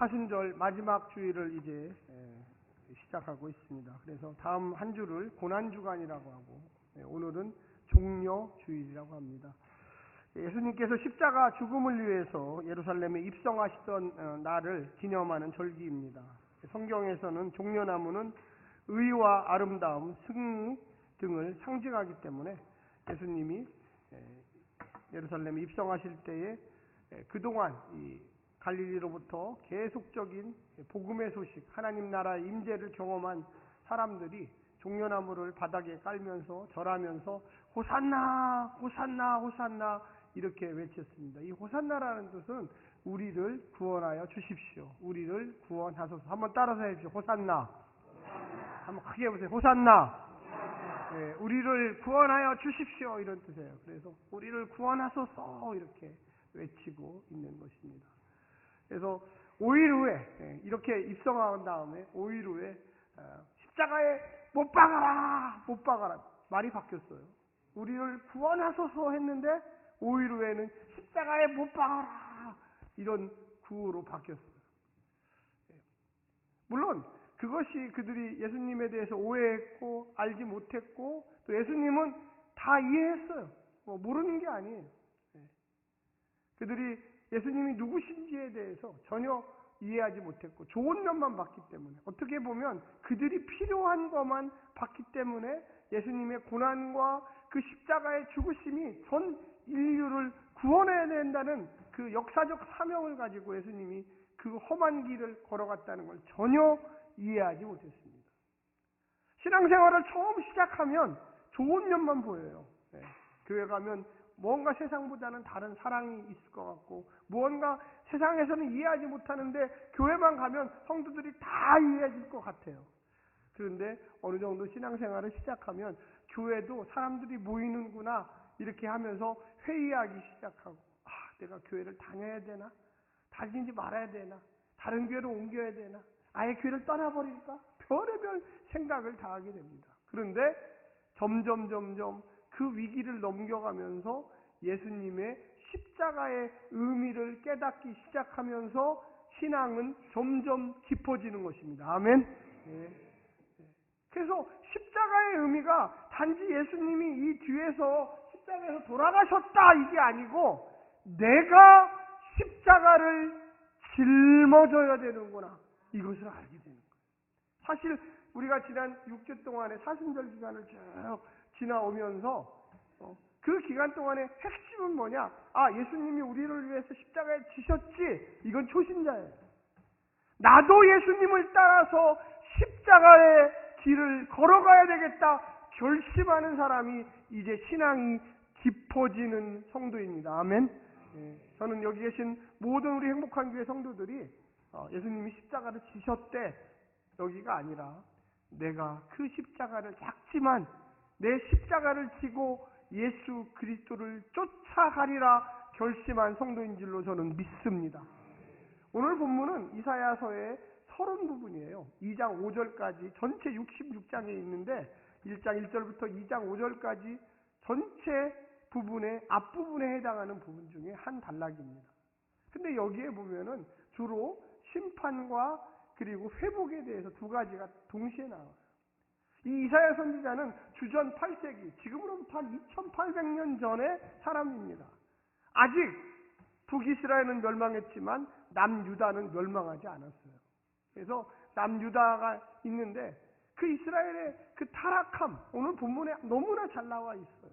사순절 마지막 주일을 이제 시작하고 있습니다. 그래서 다음 한 주를 고난주간이라고 하고 오늘은 종려주일이라고 합니다. 예수님께서 십자가 죽음을 위해서 예루살렘에 입성하시던 날을 기념하는 절기입니다. 성경에서는 종려나무는 의와 아름다움, 승리 등을 상징하기 때문에 예수님이 예루살렘에 입성하실 때에 그동안 이 갈릴리로부터 계속적인 복음의 소식, 하나님 나라의 임재를 경험한 사람들이 종려나무를 바닥에 깔면서 절하면서 호산나, 호산나, 호산나 이렇게 외쳤습니다. 이 호산나라는 뜻은 우리를 구원하여 주십시오. 우리를 구원하소서. 한번 따라서 해주십시오. 호산나. 한번 크게 해보세요. 호산나. 네, 우리를 구원하여 주십시오. 이런 뜻이에요. 그래서 우리를 구원하소서 이렇게 외치고 있는 것입니다. 그래서 5일 후에 이렇게 입성한 다음에 5일 후에 십자가에 못 박아라, 못 박아라 말이 바뀌었어요. 우리를 구원하소서 했는데 5일 후에는 십자가에 못 박아라 이런 구호로 바뀌었어요. 물론 그것이 그들이 예수님에 대해서 오해했고 알지 못했고 또 예수님은 다 이해했어요. 모르는 게 아니에요. 그들이 예수님이 누구신지에 대해서 전혀 이해하지 못했고 좋은 면만 봤기 때문에 어떻게 보면 그들이 필요한 것만 봤기 때문에 예수님의 고난과 그 십자가의 죽으심이 전 인류를 구원해야 된다는 그 역사적 사명을 가지고 예수님이 그 험한 길을 걸어갔다는 걸 전혀 이해하지 못했습니다. 신앙생활을 처음 시작하면 좋은 면만 보여요. 교회 가면 뭔가 세상보다는 다른 사랑이 있을 것 같고 무언가 세상에서는 이해하지 못하는데 교회만 가면 성도들이 다 이해해질 것 같아요. 그런데 어느 정도 신앙생활을 시작하면 교회도 사람들이 모이는구나 이렇게 하면서 회의하기 시작하고 내가 교회를 다녀야 되나? 다니지 말아야 되나? 다른 교회로 옮겨야 되나? 아예 교회를 떠나버릴까? 별의별 생각을 다 하게 됩니다. 그런데 점점 그 위기를 넘겨가면서 예수님의 십자가의 의미를 깨닫기 시작하면서 신앙은 점점 깊어지는 것입니다. 아멘. 그래서 십자가의 의미가 단지 예수님이 이 뒤에서 십자가에서 돌아가셨다 이게 아니고 내가 십자가를 짊어져야 되는구나 이것을 알게 되는 거예요. 사실 우리가 지난 6주 동안의 사순절 기간을 쭉 지나오면서 그 기간 동안의 핵심은 뭐냐? 예수님이 우리를 위해서 십자가에 지셨지. 이건 초신자예요. 나도 예수님을 따라서 십자가의 길을 걸어가야 되겠다 결심하는 사람이 이제 신앙이 깊어지는 성도입니다. 아멘. 저는 여기 계신 모든 우리 행복한 교회 성도들이 예수님이 십자가를 지셨대 여기가 아니라 내가 그 십자가를 작지만 내 십자가를 지고 예수 그리스도를 쫓아가리라 결심한 성도인 줄로 저는 믿습니다. 오늘 본문은 이사야서의 서론 부분이에요. 2장 5절까지 전체 66장에 있는데 1장 1절부터 2장 5절까지 전체 부분의 앞부분에 해당하는 부분 중에 한 단락입니다. 근데 여기에 보면은 주로 심판과 그리고 회복에 대해서 두 가지가 동시에 나와요. 이 이사야 선지자는 주전 8세기, 지금으로부터 한 2800년 전의 사람입니다. 아직 북이스라엘은 멸망했지만 남유다는 멸망하지 않았어요. 그래서 남유다가 있는데 그 이스라엘의 그 타락함, 오늘 본문에 너무나 잘 나와 있어요.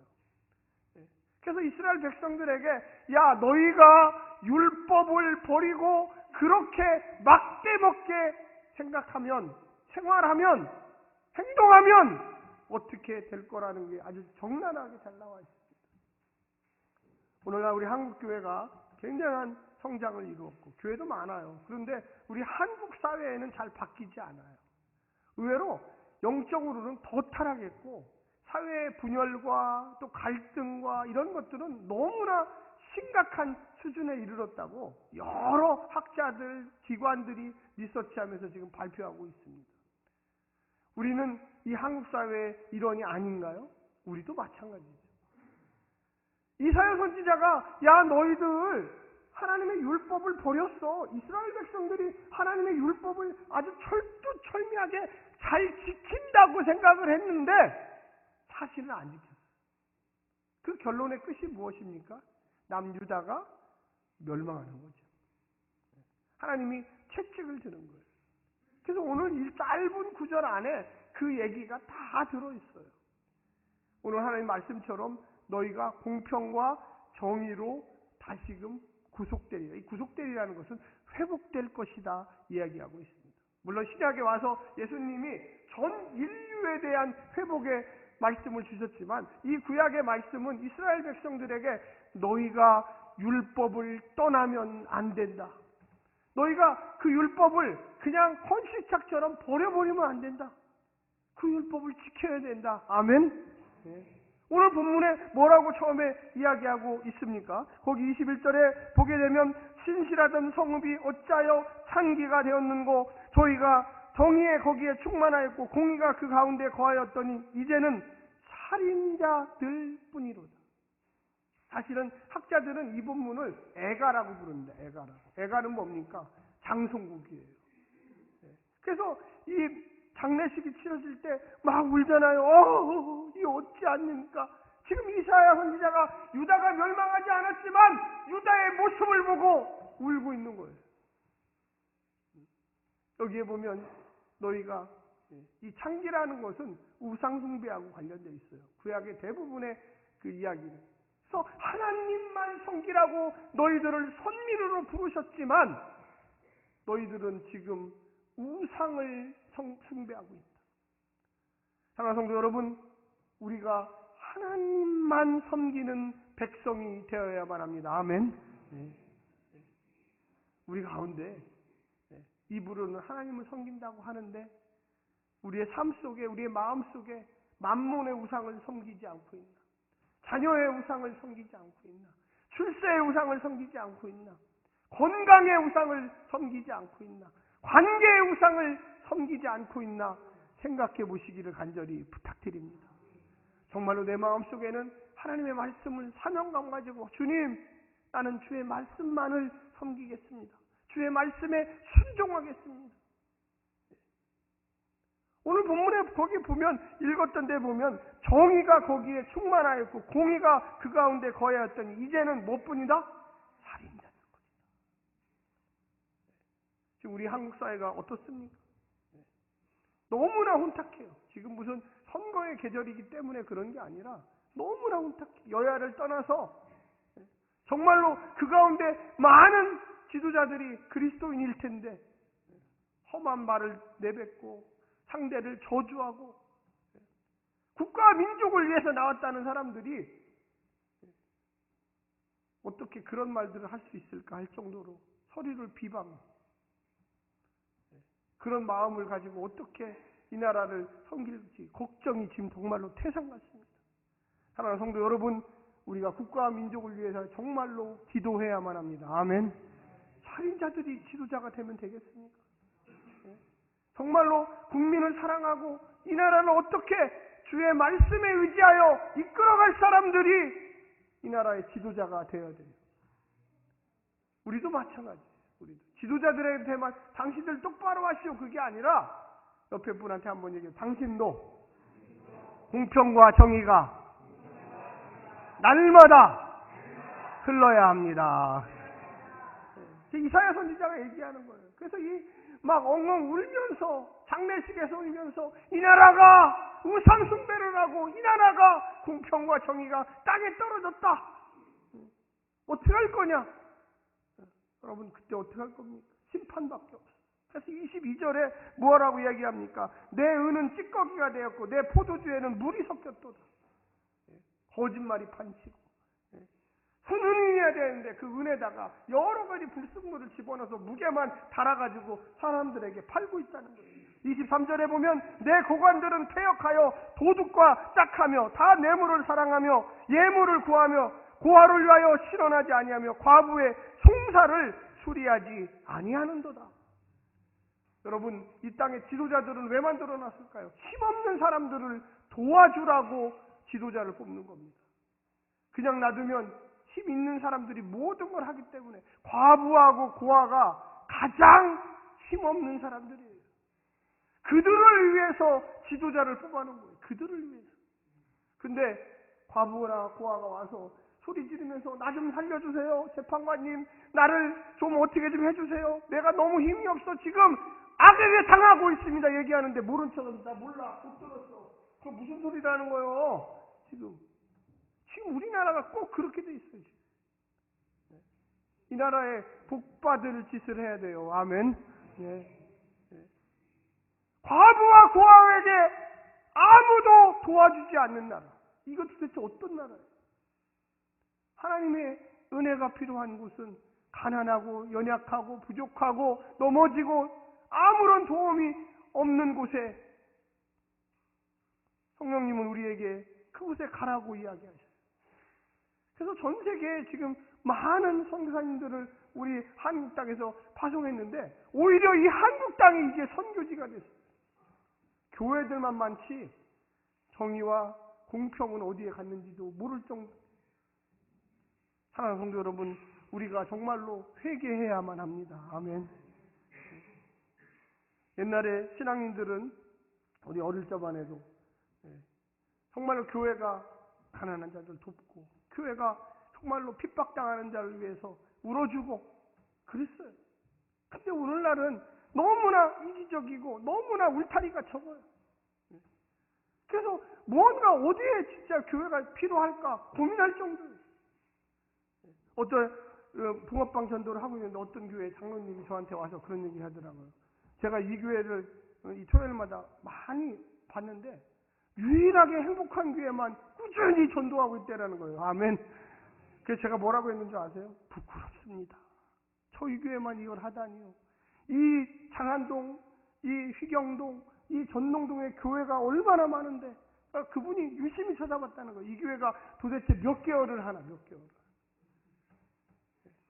그래서 이스라엘 백성들에게 야 너희가 율법을 버리고 그렇게 막대먹게 생각하면 생활하면 행동하면 어떻게 될 거라는 게 아주 적나라하게 잘 나와 있습니다. 오늘날 우리 한국교회가 굉장한 성장을 이루었고 교회도 많아요. 그런데 우리 한국 사회에는 잘 바뀌지 않아요. 의외로 영적으로는 더 타락했고 사회의 분열과 또 갈등과 이런 것들은 너무나 심각한 수준에 이르렀다고 여러 학자들, 기관들이 리서치하면서 지금 발표하고 있습니다. 우리는 이 한국 사회의 일원이 아닌가요? 우리도 마찬가지죠. 이사야 선지자가 야 너희들 하나님의 율법을 버렸어. 이스라엘 백성들이 하나님의 율법을 아주 철두철미하게 잘 지킨다고 생각을 했는데 사실은 안 지켰어요. 그 결론의 끝이 무엇입니까? 남유다가 멸망하는 거죠. 하나님이 채찍을 드는 거예요. 그래서 오늘 이 짧은 구절 안에 그 얘기가 다 들어있어요. 오늘 하나님 말씀처럼 너희가 공평과 정의로 다시금 구속되리라. 이 구속되리라는 것은 회복될 것이다 이야기하고 있습니다. 물론 신약에 와서 예수님이 전 인류에 대한 회복의 말씀을 주셨지만 이 구약의 말씀은 이스라엘 백성들에게 너희가 율법을 떠나면 안 된다. 너희가 그 율법을 그냥 헌시착처럼 버려버리면 안 된다. 그 율법을 지켜야 된다. 아멘. 네. 오늘 본문에 뭐라고 처음에 이야기하고 있습니까? 거기 21절에 보게 되면 신실하던 성읍이 어찌하여 창기가 되었는고 저희가 정의에 거기에 충만하였고 공의가 그 가운데 거하였더니 이제는 살인자들 뿐이로다. 사실은 학자들은 이 본문을 애가라고 부릅니다. 애가라고. 애가는 뭡니까? 장송국이에요. 그래서 이 장례식이 치러질 때 막 울잖아요. 이 어찌 않습니까? 지금 이사야 선지자가 유다가 멸망하지 않았지만 유다의 모습을 보고 울고 있는 거예요. 여기에 보면 너희가 이 창기라는 것은 우상숭배하고 관련되어 있어요. 구약의 대부분의 그 이야기는. 그래서 하나님만 섬기라고 너희들을 선민으로 부르셨지만 너희들은 지금 우상을 숭배하고 있다. 사랑하는 성도 여러분, 우리가 하나님만 섬기는 백성이 되어야만 합니다. 아멘. 우리 가운데 입으로는 하나님을 섬긴다고 하는데 우리의 삶 속에, 우리의 마음 속에 만몬의 우상을 섬기지 않고 있나? 자녀의 우상을 섬기지 않고 있나? 출세의 우상을 섬기지 않고 있나? 건강의 우상을 섬기지 않고 있나? 관계의 우상을 섬기지 않고 있나? 생각해 보시기를 간절히 부탁드립니다. 정말로 내 마음속에는 하나님의 말씀을 사명감 가지고 주님, 나는 주의 말씀만을 섬기겠습니다. 주의 말씀에 순종하겠습니다. 오늘 본문에 거기 보면 읽었던 데 보면 정의가 거기에 충만하였고 공의가 그 가운데 거하였더니 이제는 무엇뿐이다? 살인자들 것이다. 지금 우리 한국 사회가 어떻습니까? 너무나 혼탁해요. 지금 무슨 선거의 계절이기 때문에 그런 게 아니라 너무나 혼탁해. 여야를 떠나서 정말로 그 가운데 많은 지도자들이 그리스도인일 텐데 험한 말을 내뱉고 상대를 저주하고 국가와 민족을 위해서 나왔다는 사람들이 어떻게 그런 말들을 할 수 있을까 할 정도로 서로를 비방하고 그런 마음을 가지고 어떻게 이 나라를 섬길지 걱정이 지금 정말로 태산 같습니다. 사랑하는 성도 여러분, 우리가 국가와 민족을 위해서 정말로 기도해야만 합니다. 아멘. 살인자들이 지도자가 되면 되겠습니까? 정말로 국민을 사랑하고 이 나라를 어떻게 주의 말씀에 의지하여 이끌어갈 사람들이 이 나라의 지도자가 되어야 돼요. 우리도 마찬가지예요. 우리도 지도자들한테만 당신들 똑바로 하시오 그게 아니라 옆에 분한테 한번 얘기해요. 당신도 공평과 정의가 날마다 흘러야 합니다. 이사야 선지자가 얘기하는 거예요. 그래서 이 막 엉엉 울면서 장례식에서 울면서 이 나라가 우상 숭배를 하고 이 나라가 공평과 정의가 땅에 떨어졌다. 어떻게 할 거냐? 여러분 그때 어떻게 할 겁니까? 심판밖에 없어요. 그래서 22절에 뭐라고 이야기합니까? 내 은은 찌꺼기가 되었고 내 포도주에는 물이 섞였도다. 거짓말이 판치고 은이어야 되는데 그 은에다가 여러 가지 불순물을 집어넣어서 무게만 달아가지고 사람들에게 팔고 있다는 거예요. 23절에 보면 내 고관들은 퇴역하여 도둑과 짝하며 다 뇌물을 사랑하며 예물을 구하며 고아를 위하여 실현하지 아니하며 과부의 송사를 수리하지 아니하는도다. 여러분 이 땅의 지도자들은 왜 만들어놨을까요? 힘없는 사람들을 도와주라고 지도자를 뽑는 겁니다. 그냥 놔두면 힘 있는 사람들이 모든 걸 하기 때문에 과부하고 고아가 가장 힘없는 사람들이에요. 그들을 위해서 지도자를 뽑아놓은 거예요. 그들을 위해서. 근데 과부나 고아가 와서 소리 지르면서 나 좀 살려주세요. 재판관님, 나를 좀 어떻게 좀 해주세요. 내가 너무 힘이 없어. 지금 악에게 당하고 있습니다. 얘기하는데 모른 척은 나 몰라. 못 들었어. 그거 무슨 소리라는 거예요. 지금 우리나라가 꼭 그렇게 돼 있어요. 지금. 이 나라에 복받을 짓을 해야 돼요. 아멘. 예. 과부와 고아에게 아무도 도와주지 않는 나라. 이것 도대체 어떤 나라예요? 하나님의 은혜가 필요한 곳은 가난하고 연약하고 부족하고 넘어지고 아무런 도움이 없는 곳에 성령님은 우리에게 그곳에 가라고 이야기하셔요. 그래서 전 세계에 지금 많은 선교사님들을 우리 한국 땅에서 파송했는데 오히려 이 한국 땅이 이제 선교지가 됐어요. 교회들만 많지 정의와 공평은 어디에 갔는지도 모를 정도. 사랑하는 성도 여러분, 우리가 정말로 회개해야만 합니다. 아멘. 옛날에 신앙인들은 우리 어릴 적만 해도 정말로 교회가 가난한 자들 돕고 교회가 정말로 핍박당하는 자를 위해서 울어주고 그랬어요. 근데 오늘날은 너무나 이기적이고 너무나 울타리가 적어요. 그래서 뭔가 어디에 진짜 교회가 필요할까 고민할 정도예요. 어떤 붕어빵 전도를 하고 있는데 어떤 교회 장로님이 저한테 와서 그런 얘기 하더라고요. 제가 이 교회를 이 토요일마다 많이 봤는데 유일하게 행복한 교회만 꾸준히 전도하고 있다라는 거예요. 아멘. 그래서 제가 뭐라고 했는지 아세요? 부끄럽습니다. 저희 교회만 이걸 하다니요. 이 장안동, 이 휘경동, 이 전농동에 교회가 얼마나 많은데 그분이 유심히 쳐다봤다는 거예요. 이 교회가 도대체 몇 개월을 하나, 몇 개월.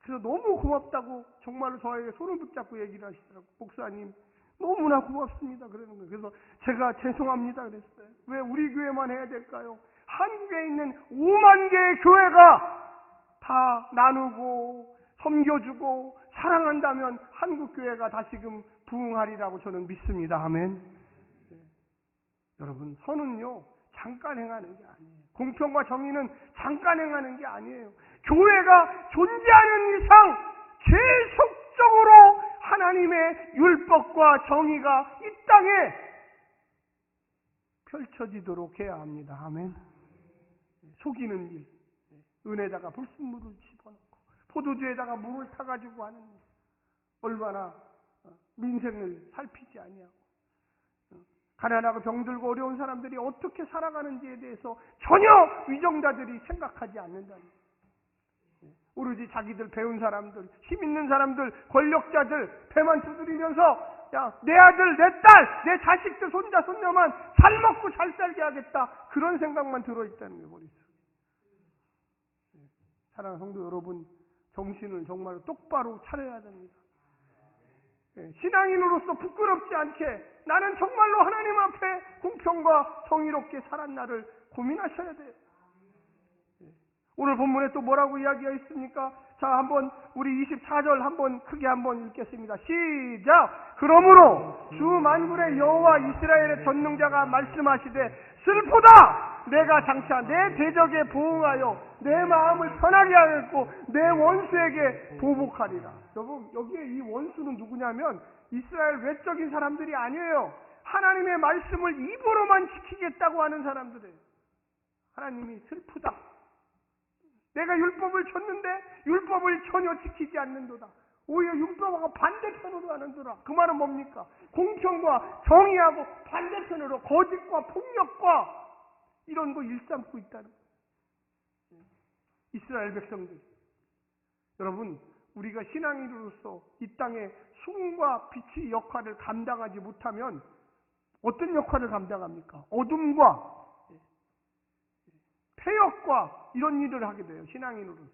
그래서 너무 고맙다고 정말로 저에게 손을 붙잡고 얘기를 하시더라고요. 목사님 너무나 고맙습니다. 그러는 거예요. 그래서 제가 죄송합니다 그랬어요. 왜 우리 교회만 해야 될까요? 한국에 있는 5만 개의 교회가 다 나누고 섬겨주고 사랑한다면 한국 교회가 다시금 부흥하리라고 저는 믿습니다. 아멘. 네. 여러분, 선은요 잠깐 행하는 게 아니에요. 공평과 정의는 잠깐 행하는 게 아니에요. 교회가 존재하는 이상 계속적으로 하나님의 율법과 정의가 이 땅에 펼쳐지도록 해야 합니다. 아멘. 속이는 일, 은에다가 불순물을 집어넣고 포도주에다가 물을 타가지고 하는 일, 얼마나 민생을 살피지 아니하고 가난하고 병들고 어려운 사람들이 어떻게 살아가는지에 대해서 전혀 위정자들이 생각하지 않는다는 거예요. 오로지 자기들 배운 사람들, 힘 있는 사람들, 권력자들 배만 두드리면서 야, 내 아들, 내 딸, 내 자식들, 손자, 손녀만 잘 먹고 잘 살게 하겠다. 그런 생각만 들어있다는 거예요, 머릿속에. 사랑하는 성도 여러분, 정신을 정말 똑바로 차려야 됩니다. 신앙인으로서 부끄럽지 않게 나는 정말로 하나님 앞에 공평과 정의롭게 살았나를 고민하셔야 돼요. 오늘 본문에 또 뭐라고 이야기가 있습니까? 자, 한번 우리 24절 한번 크게 한번 읽겠습니다. 시작! 그러므로 주 만군의 여호와 이스라엘의 전능자가 말씀하시되 슬프다! 내가 장차 내 대적에 보응하여 내 마음을 편하게 하겠고 내 원수에게 보복하리라. 여러분, 여기에 이 원수는 누구냐면 이스라엘 외적인 사람들이 아니에요. 하나님의 말씀을 입으로만 지키겠다고 하는 사람들이에요. 하나님이 슬프다. 내가 율법을 줬는데 율법을 전혀 지키지 않는도다. 오히려 율법하고 반대편으로 하는도다. 그 말은 뭡니까? 공평과 정의하고 반대편으로 거짓과 폭력과 이런 거 일삼고 있다는 거예요. 이스라엘 백성들. 여러분, 우리가 신앙인으로서 이 땅에 수금과 빛의 역할을 감당하지 못하면 어떤 역할을 감당합니까? 어둠과 폐역과 이런 일을 하게 돼요. 신앙인으로서.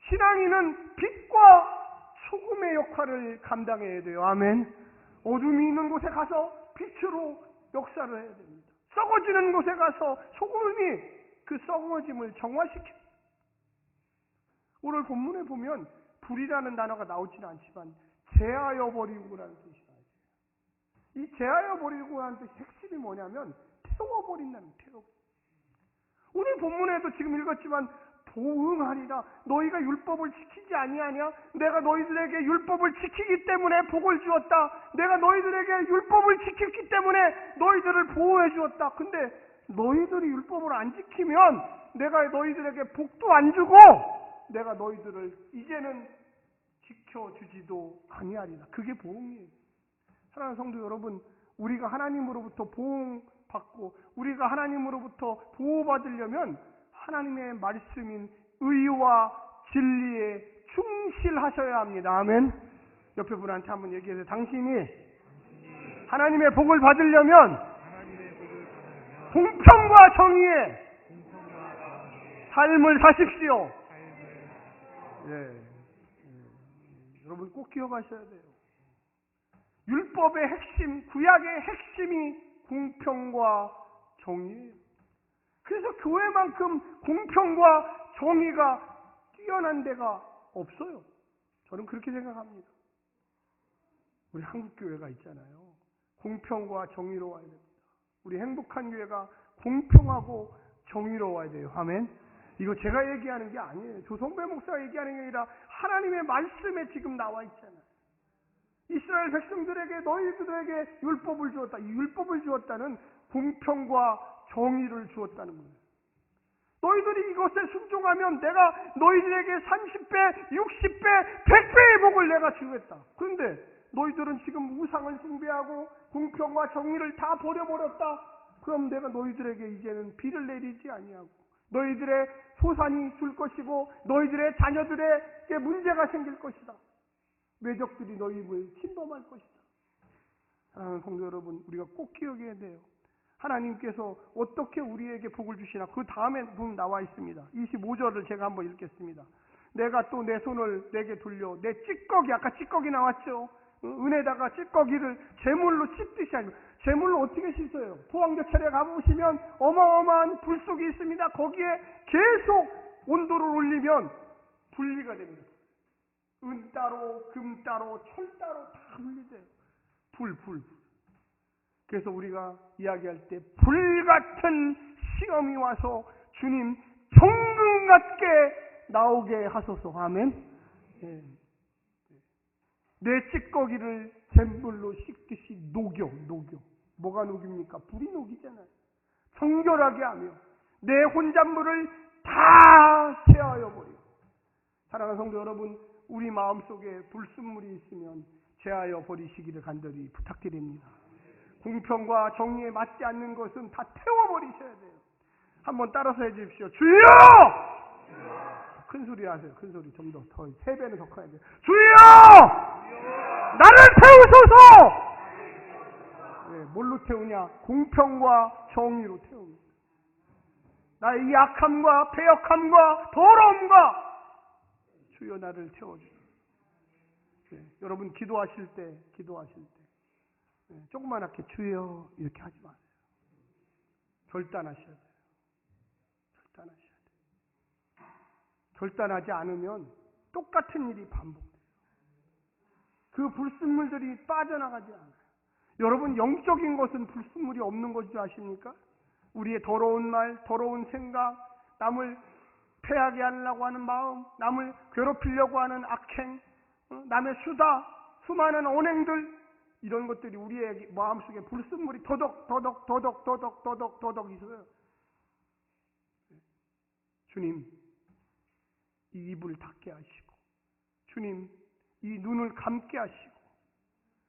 신앙인은 빛과 소금의 역할을 감당해야 돼요. 아멘. 어둠이 있는 곳에 가서 빛으로 역사를 해야 됩니다. 썩어지는 곳에 가서 소금이 그 썩어짐을 정화시켜요. 오늘 본문에 보면 불이라는 단어가 나오지는 않지만 제하여 버리고라는 뜻이 나와요. 이 제하여 버리고라는 뜻 핵심이 뭐냐면 태워버린다는 태워. 오늘 본문에도 지금 읽었지만 보응하리라. 너희가 율법을 지키지 아니하냐? 내가 너희들에게 율법을 지키기 때문에 복을 주었다. 내가 너희들에게 율법을 지켰기 때문에 너희들을 보호해 주었다. 근데 너희들이 율법을 안 지키면 내가 너희들에게 복도 안 주고 내가 너희들을 이제는 지켜주지도 아니하리라. 그게 보응이에요. 사랑하는 성도 여러분, 우리가 하나님으로부터 보응받고 우리가 하나님으로부터 보호받으려면 하나님의 말씀인 의와 진리에 충실하셔야 합니다. 아멘. 옆에 분한테 한번 얘기해서 당신이 하나님의 복을 받으려면 공평과 정의의 삶을 사십시오. 여러분 꼭 기억하셔야 돼요. 율법의 핵심, 구약의 핵심이 공평과 정의예요. 그래서 교회만큼 공평과 정의가 뛰어난 데가 없어요. 저는 그렇게 생각합니다. 우리 한국교회가 있잖아요. 공평과 정의로워야 됩니다. 우리 행복한 교회가 공평하고 정의로워야 돼요. 아멘. 이거 제가 얘기하는 게 아니에요. 조성배 목사가 얘기하는 게 아니라 하나님의 말씀에 지금 나와 있잖아요. 이스라엘 백성들에게 너희들에게 율법을 주었다. 이 율법을 주었다는 공평과 정의를 주었다는 거예요. 너희들이 이것에 순종하면 내가 너희들에게 30배, 60배, 100배의 복을 내가 주겠다. 그런데 너희들은 지금 우상을 숭배하고 공평과 정의를 다 버려버렸다. 그럼 내가 너희들에게 이제는 비를 내리지 아니하고 너희들의 소산이 줄 것이고 너희들의 자녀들에게 문제가 생길 것이다. 외적들이 너희 입을 침범할 것이다. 사랑하는 성도 여러분, 우리가 꼭 기억해야 돼요. 하나님께서 어떻게 우리에게 복을 주시나. 그 다음에 보면 나와 있습니다. 25절을 제가 한번 읽겠습니다. 내가 또 내 손을 내게 돌려 내 찌꺼기, 아까 찌꺼기 나왔죠. 은에다가 찌꺼기를 제물로 씻듯이 하죠. 제물로 어떻게 씻어요? 포항교찰에 가보시면 어마어마한 불 속이 있습니다. 거기에 계속 온도를 올리면 분리가 됩니다. 은 따로, 금 따로, 철 따로 다 분리돼요. 불. 그래서 우리가 이야기할 때 불같은 시험이 와서 주님 정금같게 나오게 하소서. 아멘. 내 찌꺼기를 잿물로 씻듯이 녹여. 뭐가 녹입니까? 불이 녹이잖아요. 정결하게 하며 내 혼잣물을 다 제하여 버려. 사랑하는 성도 여러분, 우리 마음속에 불순물이 있으면 제하여 버리시기를 간절히 부탁드립니다. 공평과 정의에 맞지 않는 것은 다 태워버리셔야 돼요. 한번 따라서 해주십시오. 주여! 큰 소리 하세요. 큰 소리. 좀 더 3배는 더 커야 돼요. 주여! 나를 태우소서! 뭘로 태우냐? 공평과 정의로 태웁니다. 나의 이 약함과 패역함과 더러움과 주여 나를 태워주소서. 여러분 기도하실 때 조그만하게 주여 이렇게 하지 마세요. 결단하셔야 돼요. 결단하지 않으면 똑같은 일이 반복돼요. 그 불순물들이 빠져나가지 않아요. 여러분 영적인 것은 불순물이 없는 것인 줄 아십니까? 우리의 더러운 말, 더러운 생각, 남을 패하게 하려고 하는 마음, 남을 괴롭히려고 하는 악행, 남의 수다, 수많은 언행들, 이런 것들이 우리의 마음속에 불순물이 더덕 있어요. 주님, 이 입을 닫게 하시고, 주님, 이 눈을 감게 하시고,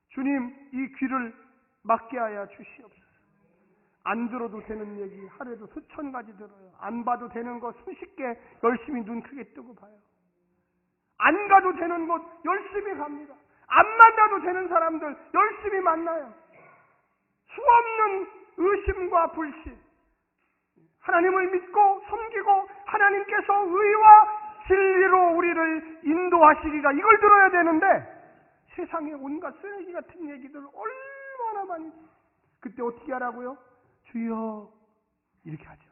주님, 이 귀를 막게 하여 주시옵소서. 안 들어도 되는 얘기 하루에도 수천 가지 들어요. 안 봐도 되는 거 수십 개 열심히 눈 크게 뜨고 봐요. 안 가도 되는 곳 열심히 갑니다. 안 만나도 되는 사람들 열심히 만나요. 수없는 의심과 불신. 하나님을 믿고 섬기고 하나님께서 의와 진리로 우리를 인도하시리라. 이걸 들어야 되는데 세상에 온갖 쓰레기 같은 얘기들 얼마나 많이. 그때 어떻게 하라고요? 주여 이렇게 하죠.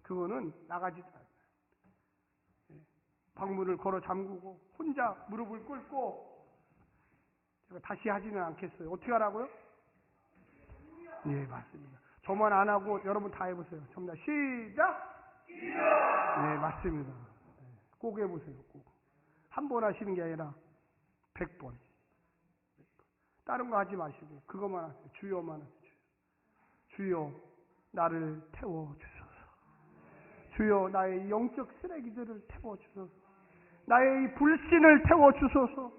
그거는 나가지도 않아요. 방문을 걸어 잠그고 혼자 무릎을 꿇고, 제가 다시 하지는 않겠어요. 어떻게 하라고요? 예, 맞습니다. 저만 안 하고 여러분 다 해보세요. 전부 다 시작! 네, 맞습니다. 꼭 해보세요. 꼭. 한 번 하시는 게 아니라 100번. 다른 거 하지 마시고 그것만 하세요. 주여만 하세요. 주여 나를 태워주소서. 주여 나의 영적 쓰레기들을 태워주소서. 나의 이 불신을 태워주소서.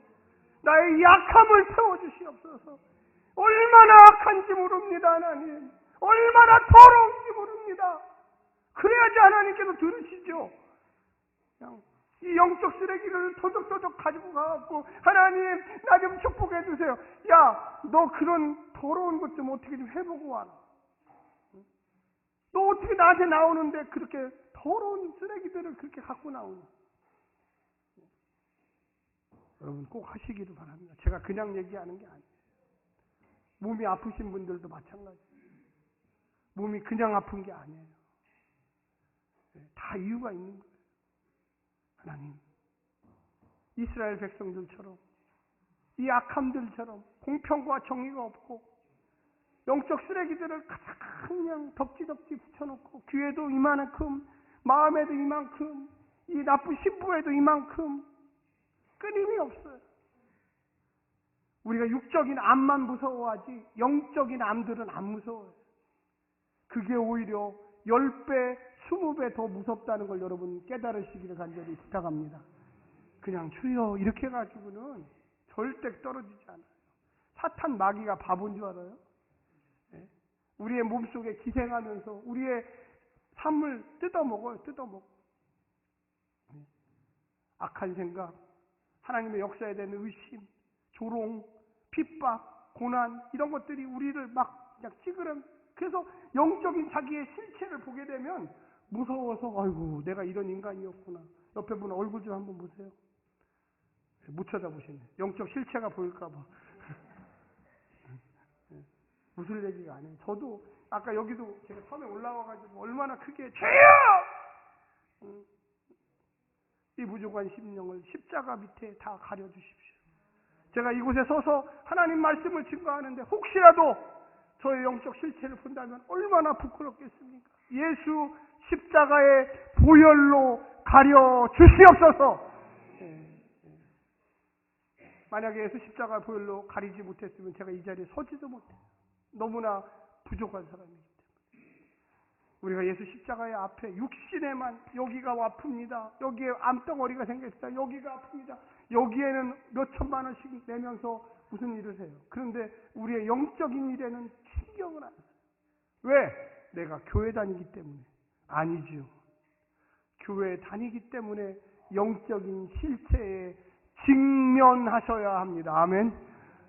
나의 약함을 태워주시옵소서. 얼마나 악한지 모릅니다, 하나님. 얼마나 더러운지 모릅니다. 그래야지 하나님께서 들으시죠. 그냥 이 영적 쓰레기를 도적도적 가지고 가갖고, 하나님 나 좀 축복해 주세요. 야, 너 그런 더러운 것 좀 어떻게 좀 해보고 와라. 너 어떻게 나한테 나오는데 그렇게 더러운 쓰레기들을 그렇게 갖고 나오냐. 여러분 꼭 하시기를 바랍니다. 제가 그냥 얘기하는 게 아니에요. 몸이 아프신 분들도 마찬가지예요. 몸이 그냥 아픈 게 아니에요. 다 이유가 있는 거예요. 하나님, 이스라엘 백성들처럼, 이 악함들처럼 공평과 정의가 없고 영적 쓰레기들을 그냥 덕지덕지 붙여놓고, 귀에도 이만큼, 마음에도 이만큼, 이 나쁜 신부에도 이만큼 끊임이 없어요. 우리가 육적인 암만 무서워하지 영적인 암들은 안 무서워요. 그게 오히려 10배, 20배 더 무섭다는 걸 여러분 깨달으시기를 간절히 부탁합니다. 그냥 주여 이렇게 해가지고는 절대 떨어지지 않아요. 사탄 마귀가 바본 줄 알아요? 네? 우리의 몸속에 기생하면서 우리의 삶을 뜯어먹어요. 뜯어먹어. 네? 악한 생각, 하나님의 역사에 대한 의심, 조롱, 핍박, 고난, 이런 것들이 우리를 막 그냥 찌그럼. 그래서 영적인 자기의 실체를 보게 되면 무서워서, 아이고 내가 이런 인간이었구나. 옆에 분 얼굴 좀 한번 보세요. 못 쳐다보시네. 영적 실체가 보일까 봐. 무슨 얘기가 아니에요. 저도 아까 여기도 제가 처음에 올라와가지고 얼마나 크게 죄요! 이 부족한 심령을 십자가 밑에 다 가려주십시오. 제가 이곳에 서서 하나님 말씀을 증거하는데 혹시라도 저의 영적 실체를 본다면 얼마나 부끄럽겠습니까? 예수 십자가의 보혈로 가려 주시옵소서. 만약에 예수 십자가 보혈로 가리지 못했으면 제가 이 자리에 서지도 못해요. 너무나 부족한 사람이기 때문에. 우리가 예수 십자가의 앞에 육신에만 여기가 아픕니다. 여기에 암덩어리가 생겼다. 여기가 아픕니다. 여기에는 몇 천만 원씩 내면서 무슨 일을 해요. 그런데 우리의 영적인 일에는 신경을 안 써요. 왜? 내가 교회 다니기 때문에. 아니죠. 교회 다니기 때문에 영적인 실체에 직면하셔야 합니다. 아멘.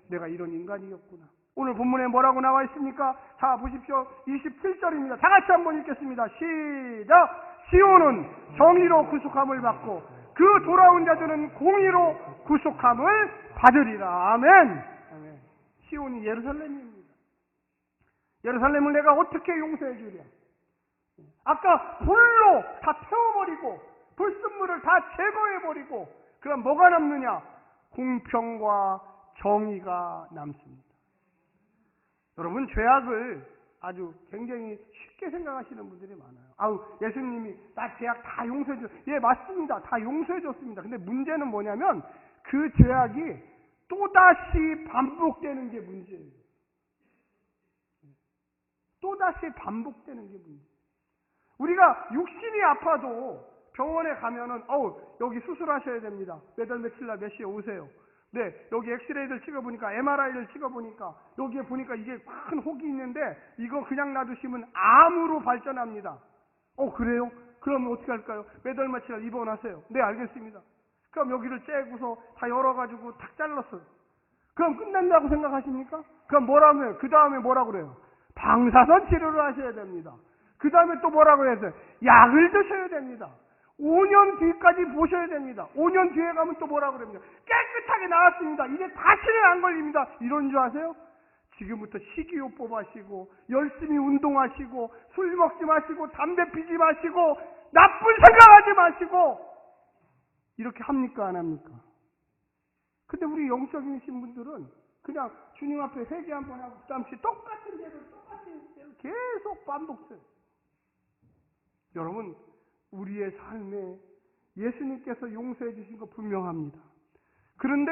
내가 이런 인간이었구나. 오늘 본문에 뭐라고 나와 있습니까? 자, 보십시오. 27절입니다. 다 같이 한번 읽겠습니다. 시작! 시온은 정의로 구속함을 받고 그 돌아온 자들은 공의로 구속함을 받으리라. 아멘. 아멘. 시온이 예루살렘입니다. 예루살렘을 내가 어떻게 용서해 주랴? 아까 불로 다 태워버리고 불순물을 다 제거해버리고 그럼 뭐가 남느냐? 공평과 정의가 남습니다. 여러분, 죄악을 아주 굉장히 쉽게 생각하시는 분들이 많아요. 아우, 예수님이 나 죄악 다 용서해 줬어요. 예, 맞습니다. 다 용서해 줬습니다. 근데 문제는 뭐냐면 그 죄악이 또다시 반복되는 게 문제예요. 또다시 반복되는 게 문제예요. 우리가 육신이 아파도 병원에 가면은 여기 수술하셔야 됩니다. 몇 월 며칠 날 몇 시에 오세요. 네, 여기 엑스레이를 찍어보니까 MRI를 찍어보니까 여기에 보니까 이게 큰 혹이 있는데 이거 그냥 놔두시면 암으로 발전합니다. 그래요? 그럼 어떻게 할까요? 몇 월 며칠 날 입원하세요. 네, 알겠습니다. 그럼 여기를 째고서 다 열어가지고 탁 잘랐어요. 그럼 끝난다고 생각하십니까? 그럼 뭐라고 해요? 그 다음에 뭐라고 그래요? 방사선 치료를 하셔야 됩니다. 그 다음에 또 뭐라고 해야 돼요? 약을 드셔야 됩니다. 5년 뒤까지 보셔야 됩니다. 5년 뒤에 가면 또 뭐라고 그럽니다. 깨끗하게 나왔습니다. 이제 다시는 안 걸립니다. 이런 줄 아세요? 지금부터 식이요법 하시고 열심히 운동하시고 술 먹지 마시고 담배 피지 마시고 나쁜 생각하지 마시고 이렇게 합니까? 안 합니까? 근데 우리 영적이신 분들은 그냥 주님 앞에 회개 한번 하고 그 다음에 똑같은 죄를 계속 반복해요. 여러분, 우리의 삶에 예수님께서 용서해 주신 거 분명합니다. 그런데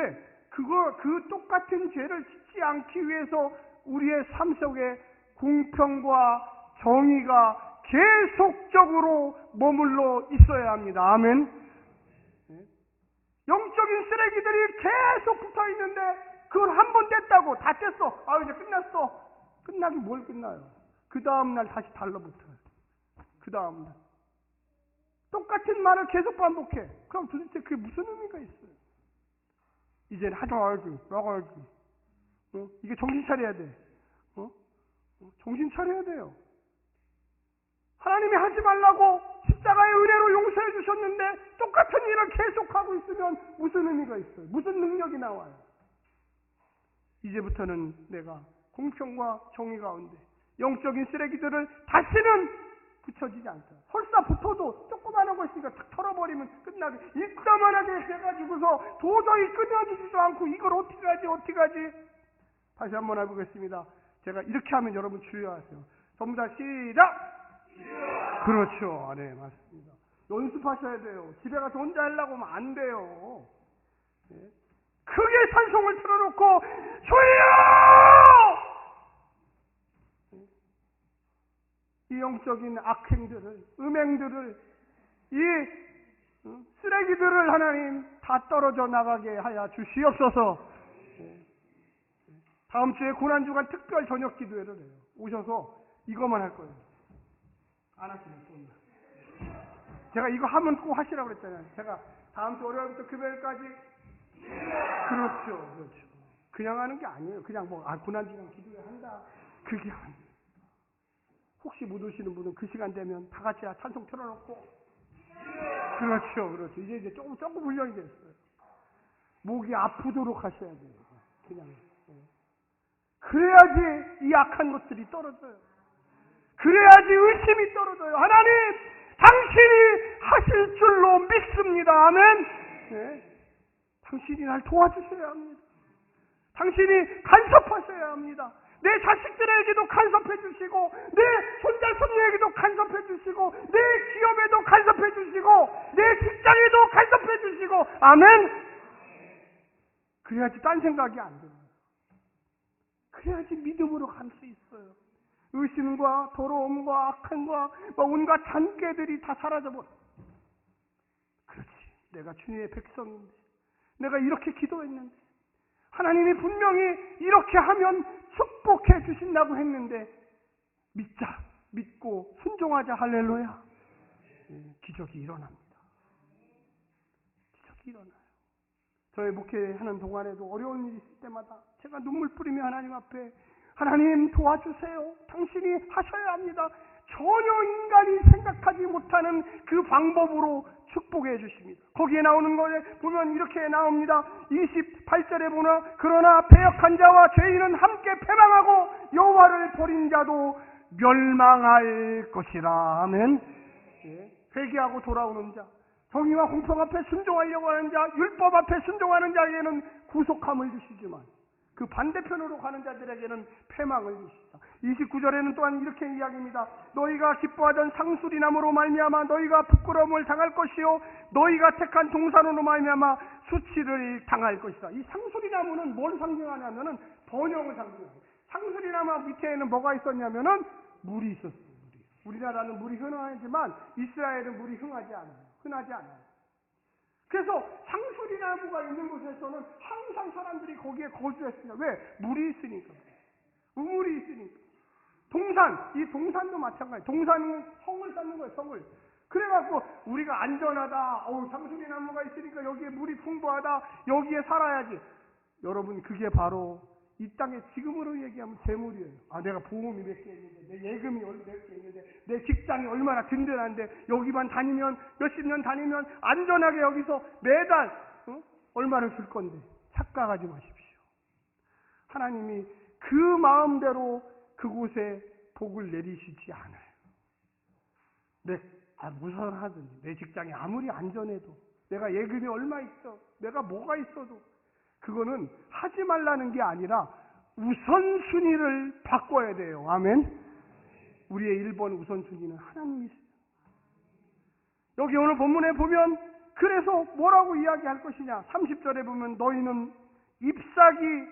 그 똑같은 죄를 짓지 않기 위해서 우리의 삶 속에 공평과 정의가 계속적으로 머물러 있어야 합니다. 아멘. 영적인 쓰레기들이 계속 붙어 있는데 그걸 한 번 뗐다고 다 뗐어. 아, 이제 끝났어. 끝나긴 뭘 끝나요? 그 다음날 다시 달라붙어요. 그 다음날. 똑같은 말을 계속 반복해. 그럼 도대체 그게 무슨 의미가 있어요? 이제는 하지 말지, 나가야지. 이게 정신 차려야 돼. 정신 차려야 돼요. 하나님이 하지 말라고 십자가의 은혜로 용서해 주셨는데 똑같은 일을 계속하고 있으면 무슨 의미가 있어요? 무슨 능력이 나와요? 이제부터는 내가 공평과 정의 가운데 영적인 쓰레기들을 다시는 붙여지지 않다. 설사 붙어도 조그마한 것이니까 탁 털어버리면 끝나게 이따만하게 해가지고서 도저히 끊어지지도 않고 이걸 어떻게 하지? 다시 한번 해보겠습니다. 제가 이렇게 하면 여러분 주의하세요. 전부 다 시작! 그렇죠. 네, 맞습니다. 연습하셔야 돼요. 집에 가서 혼자 하려고 하면 안 돼요. 네. 크게 찬송을 틀어놓고 주여! 이 영적인 악행들을, 음행들을, 이 쓰레기들을 하나님 다 떨어져 나가게 하여 주시옵소서. 다음 주에 고난주간 특별 저녁 기도회를 해요. 오셔서 이것만 할 거예요. 안 하시면 또 제가 이거 하면 꼭 하시라고 그랬잖아요. 제가 다음 주 월요일부터 금요일까지 그렇죠. 그냥 하는 게 아니에요. 그냥 고난주간 기도회 한다. 그게 아니에요. 혹시 못 오시는 분은 그 시간 되면 다 같이 찬송 틀어놓고 그렇죠. 이제 조금 훈련이 됐어요. 목이 아프도록 하셔야 돼요. 그냥. 그래야지 이 악한 것들이 떨어져요. 그래야지 의심이 떨어져요. 하나님, 당신이 하실 줄로 믿습니다. 아멘. 네. 당신이 날 도와주셔야 합니다. 당신이 간섭하셔야 합니다. 내 자식들에게도 간섭해 주시고, 내 손자 손녀에게도 간섭해 주시고, 내 기업에도 간섭해 주시고, 내 직장에도 간섭해 주시고, 아멘. 그래야지 딴 생각이 안 돼요. 그래야지 믿음으로 갈 수 있어요. 의심과 더러움과 악함과 온갖 잔꾀들이 다 사라져버려. 그렇지. 내가 주님의 백성인데, 내가 이렇게 기도했는데, 하나님이 분명히 이렇게 하면 축복해 주신다고 했는데, 믿자, 믿고 순종하자. 할렐루야. 기적이 일어납니다. 기적이 일어나요. 저의 목회하는 동안에도 어려운 일이 있을 때마다 제가 눈물 뿌리며 하나님 앞에, 하나님 도와주세요. 당신이 하셔야 합니다. 전혀 인간이 생각하지 못하는 그 방법으로 축복해 주십니다. 거기에 나오는 거에 보면 이렇게 나옵니다. 28절에 보나 그러나 패역한 자와 죄인은 함께 패망하고 여호와를 버린 자도 멸망할 것이라. 아멘. 회개하고 돌아오는 자, 정의와 공평 앞에 순종하려고 하는 자, 율법 앞에 순종하는 자에게는 구속함을 주시지만 그 반대편으로 가는 자들에게는 패망을 주시다. 29절에는 또한 이렇게 이야기합니다. 너희가 기뻐하던 상수리나무로 말미암아 너희가 부끄러움을 당할 것이요 너희가 택한 동산으로 말미암아 수치를 당할 것이다. 이 상수리나무는 뭘 상징하냐면은 번영을 상징합니다. 상수리나무 밑에는 뭐가 있었냐면은 물이 있었어요. 우리나라는 물이 흔하지만 이스라엘은 물이 흔하지 않아요. 그래서 상수리나무가 있는 곳에서는 항상 사람들이 거기에 거주했습니다. 왜? 물이 있으니까. 우물이 있으니까. 이 동산도 마찬가지예요. 동산은 성을 쌓는 거예요, 성을. 그래갖고 우리가 안전하다. 상수리나무가 있으니까 여기에 물이 풍부하다. 여기에 살아야지. 여러분, 그게 바로 이 땅에 지금으로 얘기하면 재물이에요. 내가 보험이 몇 개 있는데, 내 예금이 몇 개 있는데, 내 직장이 얼마나 든든한데, 여기만 다니면, 몇십 년 다니면 안전하게 여기서 매달 얼마를 줄 건데, 착각하지 마십시오. 하나님이 그 마음대로 그곳에 복을 내리시지 않아요. 무슨 하든지, 내 직장이 아무리 안전해도 내가 예금이 얼마 있어, 내가 뭐가 있어도 그거는 하지 말라는 게 아니라 우선순위를 바꿔야 돼요. 아멘. 우리의 1번 우선순위는 하나님이세요. 여기 오늘 본문에 보면 그래서 뭐라고 이야기할 것이냐. 30절에 보면 너희는 잎사귀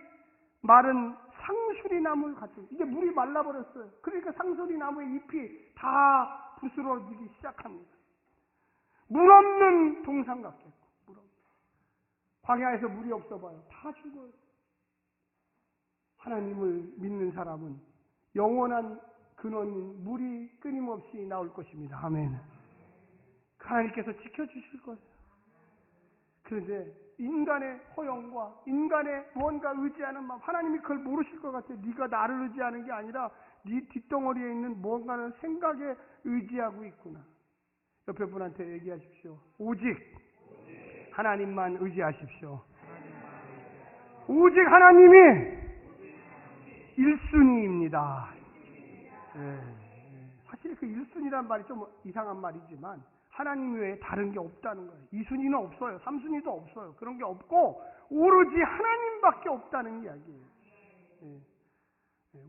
마른 상수리 나무를 같은, 이제 물이 말라버렸어요. 그러니까 상수리 나무의 잎이 다 부스러지기 시작합니다. 물 없는 동상 같겠고, 물 없는. 광야에서 물이 없어봐요. 다 죽어요. 하나님을 믿는 사람은 영원한 근원인 물이 끊임없이 나올 것입니다. 아멘. 하나님께서 지켜주실 거예요. 그런데 인간의 허영과 인간의 무언가 의지하는 마음, 하나님이 그걸 모르실 것 같아요. 네가 나를 의지하는 게 아니라 네 뒷덩어리에 있는 무언가는 생각에 의지하고 있구나. 옆에 분한테 얘기하십시오. 오직 하나님만 의지하십시오. 오직 하나님이 1순위입니다. 사실 그 1순위란 말이 좀 이상한 말이지만 하나님 외에 다른 게 없다는 거예요. 2순위는 없어요. 3순위도 없어요. 그런 게 없고 오로지 하나님밖에 없다는 이야기예요.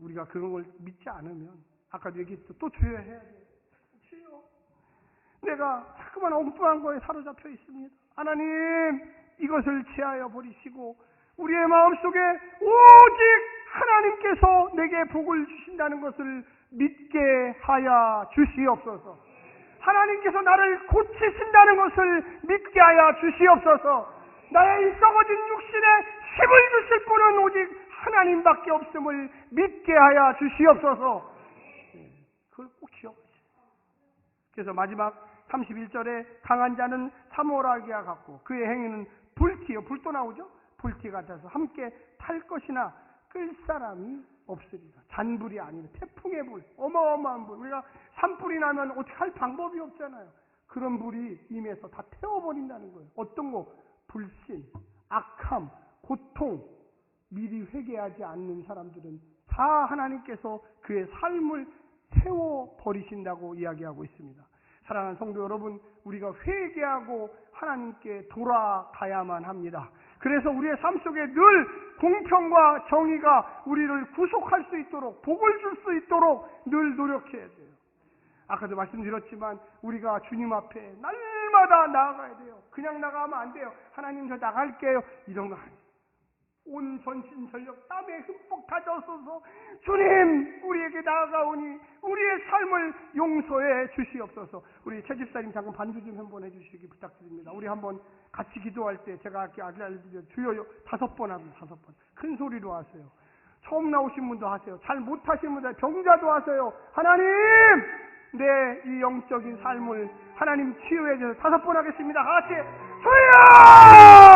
우리가 그런 걸 믿지 않으면 아까도 얘기했죠. 또 죄해야 돼요. 주여, 내가 자꾸만 엉뚱한 거에 사로잡혀 있습니다. 하나님, 이것을 제하여 버리시고 우리의 마음속에 오직 하나님께서 내게 복을 주신다는 것을 믿게 하여 주시옵소서. 하나님께서 나를 고치신다는 것을 믿게 하여 주시옵소서. 나의 이 썩어진 육신에 힘을 주실 분은 오직 하나님밖에 없음을 믿게 하여 주시옵소서. 그걸 꼭 기억하세요. 그래서 마지막 31절에 강한 자는 사모라기와 같고 그의 행위는 불티요, 불도 나오죠? 불티 같아서 함께 탈 것이나 끌 사람이 없으리라. 잔불이 아니라 태풍의 불, 어마어마한 불. 우리가 산불이 나면 어떻게 할 방법이 없잖아요. 그런 불이 임해서 다 태워버린다는 거예요. 어떤 거? 불신, 악함, 고통. 미리 회개하지 않는 사람들은 다 하나님께서 그의 삶을 태워버리신다고 이야기하고 있습니다. 사랑하는 성도 여러분, 우리가 회개하고 하나님께 돌아가야만 합니다. 그래서 우리의 삶 속에 늘 공평과 정의가 우리를 구속할 수 있도록, 복을 줄 수 있도록 늘 노력해야 돼요. 아까도 말씀드렸지만 우리가 주님 앞에 날마다 나아가야 돼요. 그냥 나가면 안 돼요. 하나님, 저 나갈게요. 이런 거 아니에요. 온 전신 전력 땀에 흠뻑 다져서서 주님, 우리에게 나아가오니 우리의 삶을 용서해 주시옵소서. 우리 최 집사님 잠깐 반주 좀 한번 해주시기 부탁드립니다. 우리 한번 같이 기도할 때 제가 알려드려 주여 5번 합니다. 5번 큰 소리로 하세요. 처음 나오신 분도 하세요. 잘 못하신 분들, 병자도 하세요. 하나님, 내 이 영적인 삶을 하나님 치유해 주셔서 5번 하겠습니다. 같이 주여!